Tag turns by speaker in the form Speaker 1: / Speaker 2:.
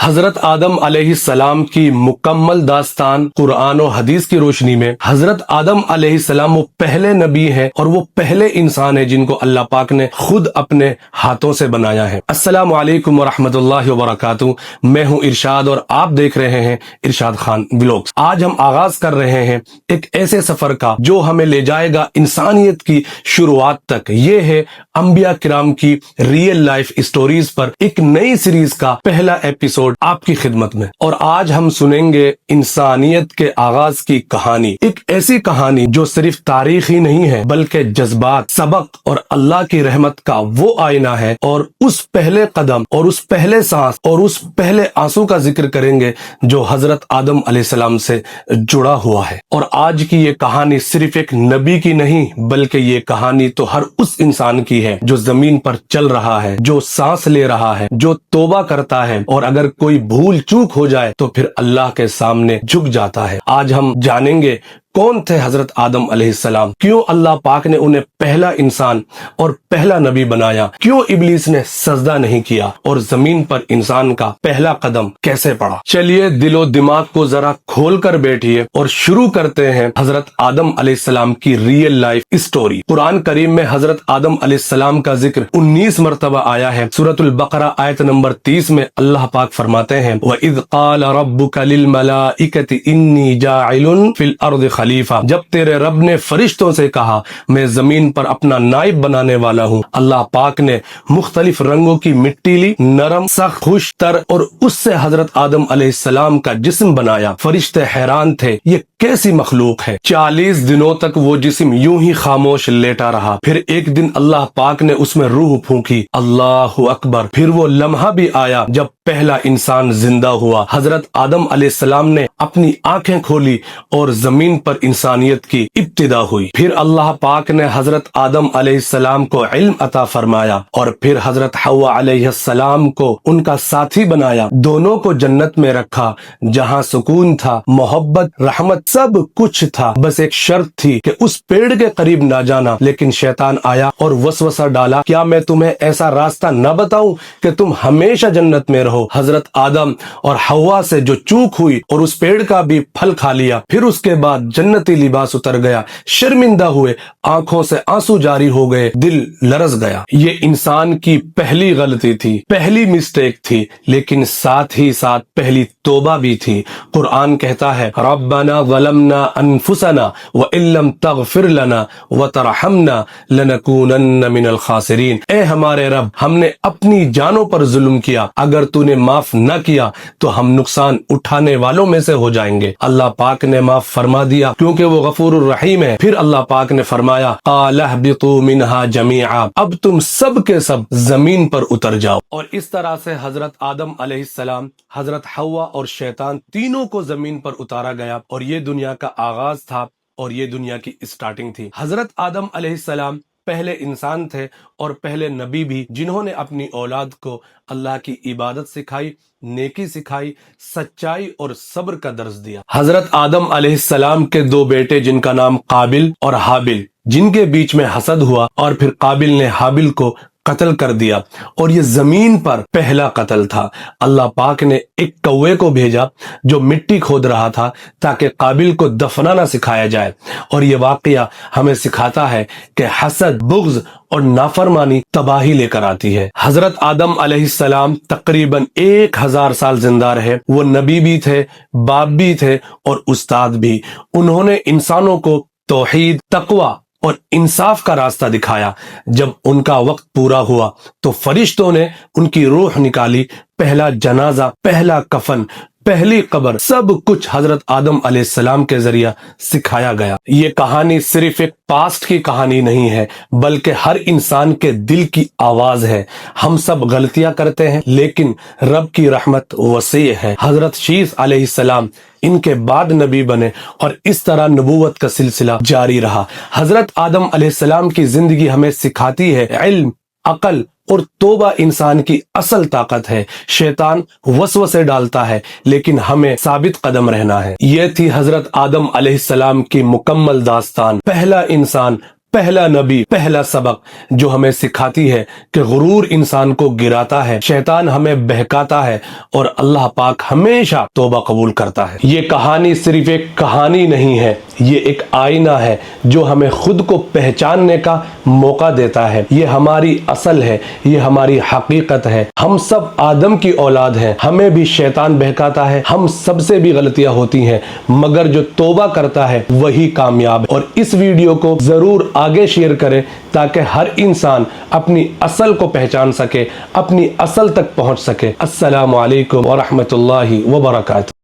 Speaker 1: حضرت آدم علیہ السلام کی مکمل داستان قرآن و حدیث کی روشنی میں حضرت آدم علیہ السلام وہ پہلے نبی ہیں اور وہ پہلے انسان ہیں جن کو اللہ پاک نے خود اپنے ہاتھوں سے بنایا ہے۔ السلام علیکم ورحمۃ اللہ وبرکاتہ، میں ہوں ارشاد اور آپ دیکھ رہے ہیں ارشاد خان ولاگز۔ آج ہم آغاز کر رہے ہیں ایک ایسے سفر کا جو ہمیں لے جائے گا انسانیت کی شروعات تک۔ یہ ہے انبیاء کرام کی ریئل لائف اسٹوریز پر ایک نئی سیریز کا پہلا ایپیسوڈ آپ کی خدمت میں، اور آج ہم سنیں گے انسانیت کے آغاز کی کہانی۔ ایک ایسی کہانی جو صرف تاریخ ہی نہیں ہے بلکہ جذبات، سبق اور اللہ کی رحمت کا وہ آئینہ ہے، اور اس پہلے قدم اور اس پہلے سانس اور اس پہلے آنسو کا ذکر کریں گے جو حضرت آدم علیہ السلام سے جڑا ہوا ہے۔ اور آج کی یہ کہانی صرف ایک نبی کی نہیں بلکہ یہ کہانی تو ہر اس انسان کی ہے جو زمین پر چل رہا ہے، جو سانس لے رہا ہے، جو توبہ کرتا ہے، اور اگر کوئی بھول چوک ہو جائے تو پھر اللہ کے سامنے جھک جاتا ہے۔ آج ہم جانیں گے کون تھے حضرت آدم علیہ السلام، کیوں اللہ پاک نے انہیں پہلا انسان اور پہلا نبی بنایا، کیوں ابلیس نے سجدہ نہیں کیا، اور زمین پر انسان کا پہلا قدم کیسے پڑا۔ چلیے دل و دماغ کو ذرا کھول کر بیٹھیے اور شروع کرتے ہیں حضرت آدم علیہ السلام کی ریئل لائف اسٹوری۔ قرآن کریم میں حضرت آدم علیہ السلام کا ذکر 19 مرتبہ آیا ہے۔ سورۃ البقرہ آیت نمبر 30 میں اللہ پاک فرماتے ہیں وَإِذْ قَالَ رَبُّكَ لِلْمَلَائِكَةِ إِنِّي جَاعِلٌ فِي الْأَرْضِ خلیفہ، جب تیرے رب نے فرشتوں سے کہا میں زمین پر اپنا نائب بنانے والا ہوں، اللہ پاک نے مختلف رنگوں کی مٹی لی، نرم، سخت، خوش تر، اور اس سے حضرت آدم علیہ السلام کا جسم بنایا۔ فرشتے حیران تھے، یہ کیسی مخلوق ہے۔ 40 دنوں تک وہ جسم یوں ہی خاموش لیٹا رہا، پھر ایک دن اللہ پاک نے اس میں روح پھونکی، اللہ اکبر۔ پھر وہ لمحہ بھی آیا جب پہلا انسان زندہ ہوا۔ حضرت آدم علیہ السلام نے اپنی آنکھیں کھولی اور زمین پر انسانیت کی ابتدا ہوئی۔ پھر اللہ پاک نے حضرت آدم علیہ السلام کو علم عطا فرمایا، اور پھر حضرت حوا علیہ السلام کو ان کا ساتھی بنایا۔ دونوں کو جنت میں رکھا جہاں سکون تھا، محبت، رحمت، سب کچھ تھا۔ بس ایک شرط تھی کہ اس پیڑ کے قریب نہ جانا، لیکن شیطان آیا اور وسوسہ ڈالا، کیا میں تمہیں ایسا راستہ نہ بتاؤں کہ تم ہمیشہ جنت میں رہو۔ حضرت آدم اور حوا سے جو چوک ہوئی اور اس پیڑ کا بھی پھل کھا لیا، پھر اس کے بعد جنتی لباس اتر گیا، شرمندہ ہوئے، آنکھوں سے آنسو جاری ہو گئے، دل لرز گیا۔ یہ انسان کی پہلی غلطی تھی، پہلی مسٹیک تھی، لیکن ساتھ ہی ساتھ پہلی توبہ بھی تھی۔ قرآن کہتا ہے ربنا ظلمنا انفسنا وان لم تغفر لنا وترحمنا لنکونن من الخاسرین۔ اے ہمارے رب، ہم نے اپنی جانوں پر ظلم کیا، اگر تو نے معاف نہ کیا تو ہم نقصان اٹھانے والوں میں سے ہو جائیں گے۔ اللہ پاک نے معاف فرما دیا کیونکہ وہ غفور الرحیم ہے۔ پھر اللہ پاک نے فرمایا قال اهبطوا منها جميعا، اب تم سب کے سب زمین پر اتر جاؤ۔ اور اس طرح سے حضرت آدم علیہ السلام، حضرت حوا اور شیطان تینوں کو زمین پر اتارا گیا، اور یہ دنیا کا آغاز تھا اور یہ دنیا کی اسٹارٹنگ تھی۔ حضرت آدم علیہ السلام پہلے انسان تھے اور پہلے نبی بھی، جنہوں نے اپنی اولاد کو اللہ کی عبادت سکھائی، نیکی سکھائی، سچائی اور صبر کا درس دیا۔ حضرت آدم علیہ السلام کے 2 بیٹے جن کا نام قابل اور حابل، جن کے بیچ میں حسد ہوا اور پھر قابل نے حابل کو قتل کر دیا، اور یہ زمین پر پہلا قتل تھا۔ اللہ پاک نے ایک کوے کو بھیجا جو مٹی کھود رہا تھا تاکہ قابل کو دفنانا سکھایا جائے، اور یہ واقعہ ہمیں سکھاتا ہے کہ حسد، بغض اور نافرمانی تباہی لے کر آتی ہے۔ حضرت آدم علیہ السلام تقریباً 1000 سال زندہ رہے۔ وہ نبی بھی تھے، باپ بھی تھے اور استاد بھی۔ انہوں نے انسانوں کو توحید، تقوی اور انصاف کا راستہ دکھایا۔ جب ان کا وقت پورا ہوا تو فرشتوں نے ان کی روح نکالی۔ پہلا جنازہ، پہلا کفن، پہلی قبر، سب کچھ حضرت آدم علیہ السلام کے ذریعہ سکھایا گیا۔ یہ کہانی صرف ایک پاسٹ کی کہانی نہیں ہے بلکہ ہر انسان کے دل کی آواز ہے۔ ہم سب غلطیاں کرتے ہیں لیکن رب کی رحمت وسیع ہے۔ حضرت شیث علیہ السلام ان کے بعد نبی بنے اور اس طرح نبوت کا سلسلہ جاری رہا۔ حضرت آدم علیہ السلام کی زندگی ہمیں سکھاتی ہے علم، عقل اور توبہ انسان کی اصل طاقت ہے۔ شیطان وسوسے ڈالتا ہے لیکن ہمیں ثابت قدم رہنا ہے۔ یہ تھی حضرت آدم علیہ السلام کی مکمل داستان، پہلا انسان، پہلا نبی، پہلا سبق جو ہمیں سکھاتی ہے کہ غرور انسان کو گراتا ہے، شیطان ہمیں بہکاتا ہے اور اللہ پاک ہمیشہ توبہ قبول کرتا ہے۔ یہ کہانی صرف ایک کہانی نہیں ہے، یہ ایک آئینہ ہے جو ہمیں خود کو پہچاننے کا موقع دیتا ہے۔ یہ ہماری اصل ہے، یہ ہماری حقیقت ہے۔ ہم سب آدم کی اولاد ہیں، ہمیں بھی شیطان بہکاتا ہے، ہم سب سے بھی غلطیاں ہوتی ہیں، مگر جو توبہ کرتا ہے وہی کامیاب ہے۔ اور اس ویڈیو کو ضرور آگے شیئر کریں تاکہ ہر انسان اپنی اصل کو پہچان سکے، اپنی اصل تک پہنچ سکے۔ السلام علیکم ورحمۃ اللہ وبرکاتہ۔